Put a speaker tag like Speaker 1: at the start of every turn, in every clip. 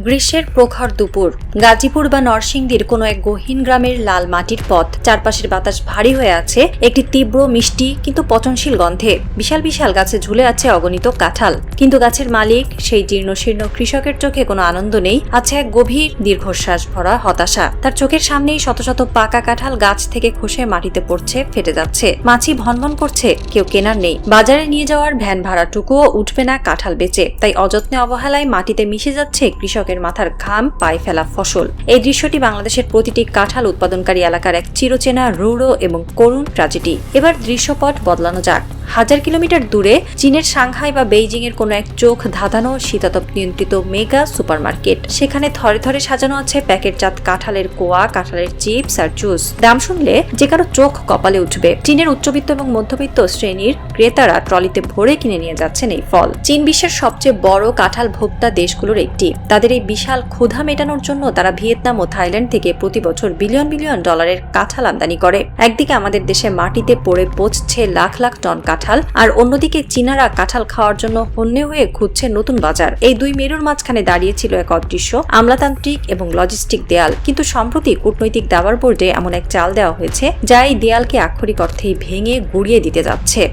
Speaker 1: গ্রীষ্মের প্রখর দুপুর গাজীপুর বা নরসিংদীর কোনো এক গহীন গ্রামের লাল মাটির পথ, চারপাশের বাতাস ভারী হয়ে আছে একটি তীব্র মিষ্টি কিন্তু পচনশীল গন্ধে। বিশাল বিশাল গাছে ঝুলে আছে অগণিত কাঁঠাল, কিন্তু গাছের মালিক সেই জীর্ণশীর্ণ কৃষকের চোখে কোনো আনন্দ নেই, আছে এক গভীর দীর্ঘশ্বাস ভরা হতাশা। তার চোখের সামনেই শত শত পাকা কাঁঠাল গাছ থেকে খসে মাটিতে পড়ছে, ফেটে যাচ্ছে। মাছি ভনভন করছে, কেউ কেনার নেই। বাজারে নিয়ে যাওয়ার ভ্যান ভাড়াটুকুও উঠবে না কাঁঠাল বেচে, তাই অযত্নে অবহেলায় মাটিতে মিশে যাচ্ছে কৃষকের মাথার ঘাম, পায়ে ফেলা ফসল। এই দৃশ্যটি বাংলাদেশের প্রতিটি কাঁঠাল উৎপাদনকারী এলাকার এক চিরচেনা রূঢ় এবং করুণ ট্র্যাজেডি। এবার দৃশ্যপট বদলানো যাক। 1000 কিলোমিটার দূরে চীনের সাংহাই বা বেইজিং এর কোনো এক চোখ ধাঁধানো শীতাতপ নিয়ন্ত্রিত মেগা সুপারমার্কেট। সেখানে থরে থরে সাজানো আছে প্যাকেটজাত কাঁঠালের কোয়া, কাঁঠালের চিপস আর জুস। দাম শুনলে যে কারো চোখ কপালে উঠবে। চীনের উচ্চবিত্ত এবং মধ্যবিত্ত শ্রেণীর ক্রেতারা ট্রলিতে ভরে কিনে নিয়ে যাচ্ছেন এই ফল। চীন বিশ্বের সবচেয়ে বড় কাঁঠাল ভোক্তা দেশগুলোর একটি। তাদের এই বিশাল ক্ষুধা মেটানোর জন্য তারা ভিয়েতনাম ও থাইল্যান্ড থেকে প্রতি বছর বিলিয়ন বিলিয়ন ডলারের কাঁঠাল আমদানি করে। একদিকে আমাদের দেশে মাটিতে পড়ে পচছে লাখ লাখ টন কাঁঠাল, আর অন্যদিকে চীনারা কাঁঠাল খাওয়ার জন্য হন্যে হয়ে খুঁজছে নতুন বাজার। এই দুই মেরুর মাঝখানে দাঁড়িয়েছিল এক অদৃশ্য আমলাতান্ত্রিক এবং লজিস্টিক দেয়াল। কিন্তু সম্প্রতি কূটনৈতিক দাবার বোর্ডে এমন এক চাল দেওয়া হয়েছে যা এই দেয়ালকে আক্ষরিক অর্থেই ভেঙে গুড়িয়ে দিতে যাচ্ছে।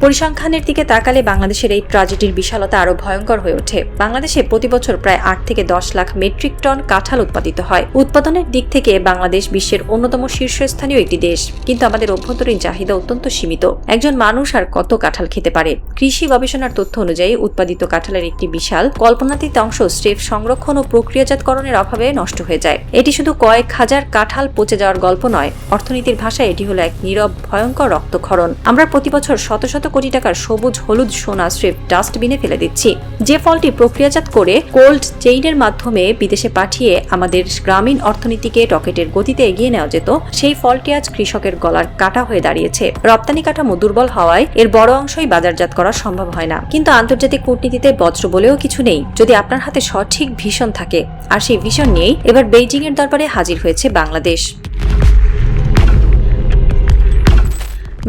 Speaker 1: পরিসংখ্যানের দিকে তাকালে বাংলাদেশের এই ট্র্যাজেডির বিশালতা আরো ভয়ঙ্কর হয়ে ওঠে। বাংলাদেশে প্রতি বছর প্রায় 8 থেকে 10 লাখ মেট্রিক টন কাঁঠাল উৎপাদিত হয়। উৎপাদনের দিক থেকে বাংলাদেশ বিশ্বের অন্যতম শীর্ষস্থানীয় একটি দেশ, কিন্তু আমাদের অভ্যন্তরীণ চাহিদা অত্যন্ত সীমিত। একজন মানুষ আর কত কাঁঠাল খেতে পারে? কৃষি গবেষণার তথ্য অনুযায়ী উৎপাদিত কাঁঠালের একটি বিশাল কল্পনাতীত অংশ স্রেফ সংরক্ষণ ও প্রক্রিয়াজাতকরণের অভাবে নষ্ট হয়ে যায়। এটি শুধু কয়েক হাজার কাঁঠাল পচে যাওয়ার গল্প নয়, অর্থনীতির ভাষায় এটি হলো এক নীরব ভয়ঙ্কর রক্তক্ষরণ। আমরা প্রতি বছর শত শত কোটি টাকার সবুজ হলুদ সোনা স্রেফ ডাস্টবিনে ফেলে দিচ্ছি। যে ফলটি প্রক্রিয়াজাত করে কোল্ড চেইনের মাধ্যমে বিদেশে পাঠিয়ে আমাদের গ্রামীণ অর্থনীতিকে রকেটের গতিতে এগিয়ে নেওয়া যেত, সেই ফলটি আজ কৃষকের গলার কাটা হয়ে দাঁড়িয়েছে। রপ্তানি কাঠামো দুর্বল হওয়ায় এর বড় অংশই বাজারজাত করা সম্ভব হয় না। কিন্তু আন্তর্জাতিক কূটনীতিতে বজ্র বলেও কিছু নেই যদি আপনার হাতে সঠিক ভিশন থাকে। আর সেই ভিশন নিয়েই এবার বেইজিং এর দরবারে হাজির হয়েছে বাংলাদেশ।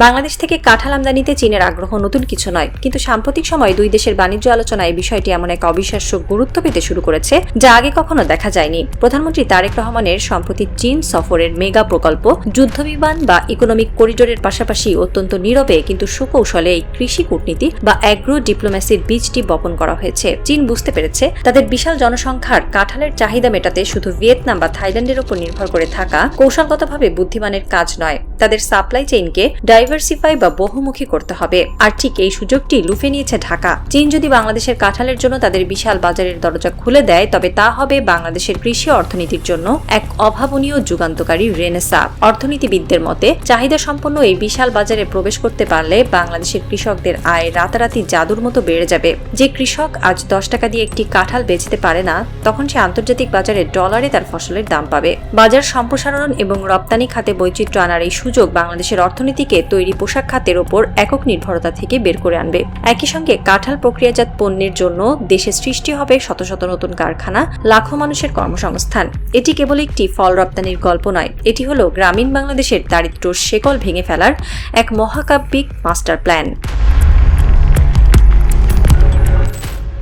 Speaker 1: বাংলাদেশ থেকে কাঁঠাল আমদানিতে চীনের আগ্রহ নতুন কিছু নয়, কিন্তু সাম্প্রতিক সময়ে দুই দেশের বাণিজ্য আলোচনায় বিষয়টি এমন এক অবিশ্বাস্য গুরুত্ব পেতে শুরু করেছে যা আগে কখনো দেখা যায়নি। প্রধানমন্ত্রী তারেক রহমানের সম্প্রতি চীন সফরের মেগা প্রকল্প, যুদ্ধবিমান বা ইকোনমিক করিডোরের পাশাপাশি অত্যন্ত নীরবে কিন্তু সুকৌশলে এই কৃষি কূটনীতি বা অ্যাগ্রো ডিপ্লোম্যাসির বীজটি বপন করা হয়েছে। চীন বুঝতে পেরেছে তাদের বিশাল জনসংখ্যার কাঁঠালের চাহিদা মেটাতে শুধু ভিয়েতনাম বা থাইল্যান্ডের উপর নির্ভর করে থাকা কৌশলগতভাবে বুদ্ধিমানের কাজ নয়, তাদের সাপ্লাই চেইনকে ডাইভার্সিফাই বা বহুমুখী করতে হবে। আর ঠিক এই সুযোগটি লুফে নিয়েছে ঢাকা। চীন যদি বাংলাদেশের কাঁঠালের জন্য তাদের বিশাল বাজারের দরজা খুলে দেয়, তবে তা হবে বাংলাদেশের কৃষি অর্থনীতির জন্য এক অভাবনীয় যুগান্তকারী রেনেসা। অর্থনীতিবিদদের মতে চাহিদা সম্পন্ন এই বিশাল বাজারে প্রবেশ করতে পারলে বাংলাদেশের কৃষকদের আয় রাতারাতি জাদুর মতো বেড়ে যাবে। যে কৃষক আজ 10 টাকা দিয়ে একটি কাঁঠাল বেচতে পারে না, তখন সে আন্তর্জাতিক বাজারে ডলারে তার ফসলের দাম পাবে। বাজার সম্প্রসারণ এবং রপ্তানি খাতে বৈচিত্র্য আনার এই সুযোগ বাংলাদেশের অর্থনীতিকে তৈরি পোশাক খাতের ওপর একক নির্ভরতা থেকে বের করে আনবে। একই সঙ্গে কাঁঠাল প্রক্রিয়াজাত পণ্যের জন্য দেশে সৃষ্টি হবে শত শত নতুন কারখানা, লাখো মানুষের কর্মসংস্থান। এটি কেবল একটি ফল রপ্তানির গল্প নয়, এটি হলো গ্রামীণ বাংলাদেশের দারিদ্র্যের শেকল ভেঙে ফেলার এক মহাকাব্যিক মাস্টার প্ল্যান।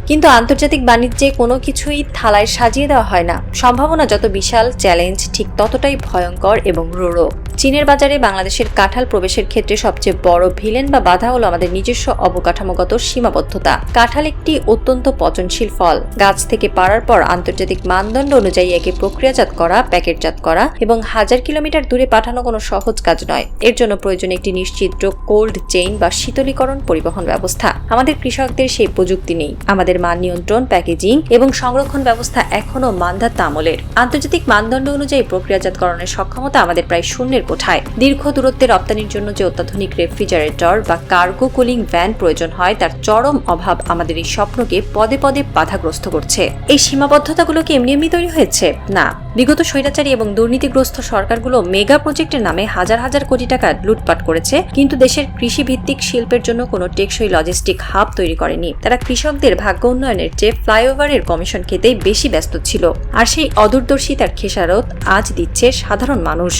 Speaker 1: কিন্তু আন্তর্জাতিক বাণিজ্যে কোনো কিছুই থালায় সাজিয়ে দেওয়া হয় না। সম্ভাবনা যত বিশাল, চ্যালেঞ্জ ঠিক ততটাই ভয়ঙ্কর এবং রূঢ়। চীনের বাজারে বাংলাদেশের কাঁঠাল প্রবেশের ক্ষেত্রে সবচেয়ে বড় ভিলেন বা বাধা হলো আমাদের নিজস্ব অবকাঠামোগত সীমাবদ্ধতা। কাঁঠাল একটি অত্যন্ত পচনশীল ফল। গাছ থেকে পাড়ার পর আন্তর্জাতিক মানদণ্ড অনুযায়ী একে প্রক্রিয়াজাত করা, প্যাকেটজাত করা এবং 1000 কিলোমিটার দূরে পাঠানো কোনো সহজ কাজ নয়। এর জন্য প্রয়োজন একটি নিশ্চিদ্র কোল্ড চেইন বা শীতলীকরণ পরিবহন ব্যবস্থা। আমাদের কৃষকদের সেই প্রযুক্তি নেই। আমাদের মান নিয়ন্ত্রণ, প্যাকেজিং এবং সংরক্ষণ ব্যবস্থা এখনো মান্ধাতা আমলের। আন্তর্জাতিক মানদণ্ড অনুযায়ী প্রক্রিয়াজাতকরণের সক্ষমতা আমাদের প্রায় শূন্যের কোঠায়। দীর্ঘ দূরত্বে রপ্তানির জন্য যে অত্যাধুনিক রেফ্রিজারেটর বা কার্গো কুলিং ভ্যান প্রয়োজন হয়, তার চরম অভাব আমাদের এই স্বপ্নকে পদে পদে বাধাগ্রস্ত করছে। এই সীমাবদ্ধতাগুলো কি এমনি এমনি তৈরি হয়েছে? না। বিগত স্বৈরাচারী এবং দুর্নীতিগ্রস্ত সরকারগুলো মেগা প্রজেক্টের নামে হাজার হাজার কোটি টাকা লুটপাট করেছে, কিন্তু দেশের কৃষিভিত্তিক শিল্পের জন্য কোনো টেকসই লজিস্টিক হাব তৈরি করেনি। তারা কৃষকদের ভাগ্য উন্নয়নের চেয়ে ফ্লাইওভারের কমিশন খেতেই বেশি ব্যস্ত ছিল। আর সেই অদূরদর্শিতার খেসারত আজ দিচ্ছে সাধারণ মানুষ।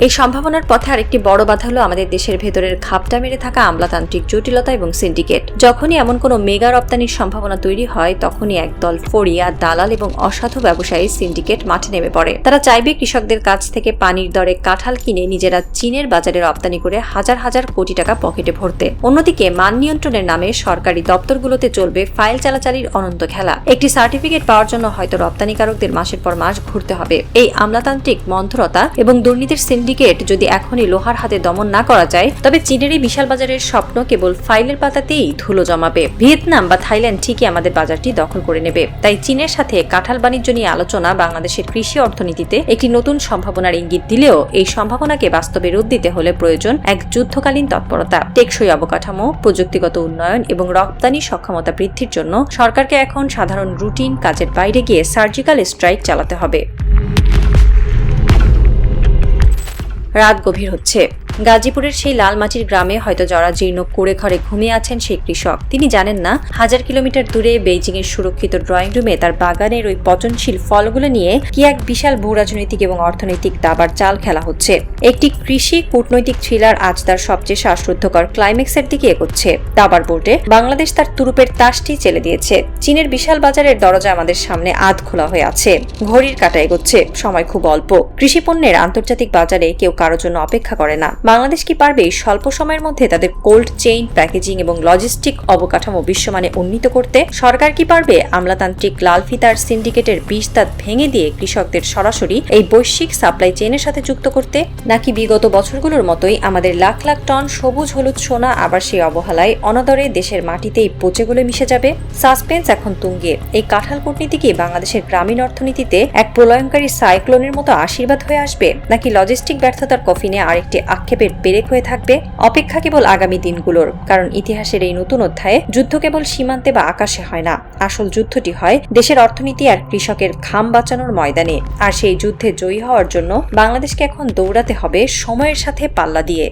Speaker 1: এই সম্ভাবনার পথে আরেকটি বড় বাধা হলো আমাদের দেশের ভেতরের ঘাপটা মেরে থাকা আমলাতান্ত্রিক জটিলতা এবং সিন্ডিকেট। যখনই এমন কোনো মেগা রপ্তানির সম্ভাবনা তৈরি হয়, তখনই একদল ফড়িয়া, দালাল এবং অসাধু ব্যবসায়ী সিন্ডিকেট মাঠে নেমে পড়ে। তারা চাইবে কৃষকদের কাছ থেকে পানির দরে কাঁঠাল কিনে নিজেরা চীনের বাজারে রপ্তানি করে হাজার হাজার কোটি টাকা পকেটে ভরতে। অন্যদিকে মান নিয়ন্ত্রণের নামে সরকারি দপ্তরগুলোতে চলবে ফাইল চালাচালির অনন্ত খেলা। একটি সার্টিফিকেট পাওয়ার জন্য হয়তো রপ্তানিকারকদের মাসের পর মাস ঘুরতে হবে। এই আমলাতান্ত্রিক মন্থরতা এবং দুর্নীতির সিন্ডিকেট যদি এখনই লোহার হাতে দমন না করা যায়, তবে চীনের এই বিশাল বাজারের স্বপ্ন কেবল ফাইলের পাতাতেই ধুলো জমাবে। ভিয়েতনাম বা থাইল্যান্ড ঠিকই আমাদের বাজারটি দখল করে নেবে। তাই চীনের সাথে কাঁঠাল বাণিজ্য নিয়ে আলোচনা বাংলাদেশের কৃষি অর্থনীতিতে একটি নতুন সম্ভাবনার ইঙ্গিত দিলেও এই সম্ভাবনাকে বাস্তবে রূপ দিতে হলে প্রয়োজন এক যুদ্ধকালীন তৎপরতা, টেকসই অবকাঠামো, প্রযুক্তিগত উন্নয়ন এবং রপ্তানি সক্ষমতা বৃদ্ধির জন্য সরকারকে এখন সাধারণ রুটিন কাজের বাইরে গিয়ে সার্জিক্যাল স্ট্রাইক চালাতে হবে। রাত গভীর হচ্ছে। গাজীপুরের সেই লাল মাটির গ্রামে হয়তো জরাজীর্ণ কুড়ে ঘরে ঘুমিয়ে আছেন সেই কৃষক। তিনি জানেন না হাজার কিলোমিটার দূরে বেইজিং এর সুরক্ষিত ড্রয়িং রুমে তার বাগানের ওই পচনশীল ফলগুলো নিয়ে কি এক বিশাল ভূ রাজনৈতিক এবং অর্থনৈতিক দাবার চাল খেলা হচ্ছে। একটি কৃষি কূটনৈতিক থ্রিলার আজ তার সবচেয়ে শ্বাসরুদ্ধকর ক্লাইম্যাক্সের দিকে এগোচ্ছে। দাবার বোর্ডে বাংলাদেশ তার তুরুপের তাসটি চেলে দিয়েছে। চীনের বিশাল বাজারের দরজা আমাদের সামনে আধ খোলা হয়ে আছে। ঘড়ির কাঁটা এগোচ্ছে, সময় খুব অল্প। কৃষি পণ্যের আন্তর্জাতিক বাজারে কেউ কারোর জন্য অপেক্ষা করে না। বাংলাদেশ কি পারবে স্বল্প সময়ের মধ্যে তাদের কোল্ড চেইন, প্যাকেজিং এবং লজিস্টিক অবকাঠামো বিশ্বমানে উন্নীত করতে? সরকার কি পারবে আমলাতান্ত্রিক লাল ফিতার সিন্ডিকেটের বিষ দাঁত ভেঙে দিয়ে কৃষকদের সরাসরি এই বৈশ্বিক সাপ্লাই চেইনের সাথে যুক্ত করতে? নাকি বিগত বছরগুলোর মতোই আমাদের লাখ লাখ টন সবুজ হলুদ সোনা আবার সেই অবহেলায় অনাদরে দেশের মাটিতেই পচে গলে মিশে যাবে? সাসপেন্স এখন তুঙ্গে। এই কাঁঠাল কূটনীতি কি বাংলাদেশের গ্রামীণ অর্থনীতিতে এক প্রলয়ঙ্কারী সাইক্লোনের মতো আশীর্বাদ হয়ে আসবে, নাকি লজিস্টিক ব্যর্থতার কফিনে আরেকটি আক্ষেপের পেরেক হয়ে থাকবে? অপেক্ষা কেবল আগামী দিনগুলোর, কারণ ইতিহাসের এই নতুন অধ্যায়ে যুদ্ধ কেবল সীমান্তে বা আকাশে হয় না। আসল যুদ্ধটি হয় দেশের অর্থনীতি আর কৃষকের ঘাম বাঁচানোর ময়দানে। আর সেই যুদ্ধে জয়ী হওয়ার জন্য বাংলাদেশকে এখন দৌড়াতে হবে সময়ের সাথে পাল্লা দিয়ে।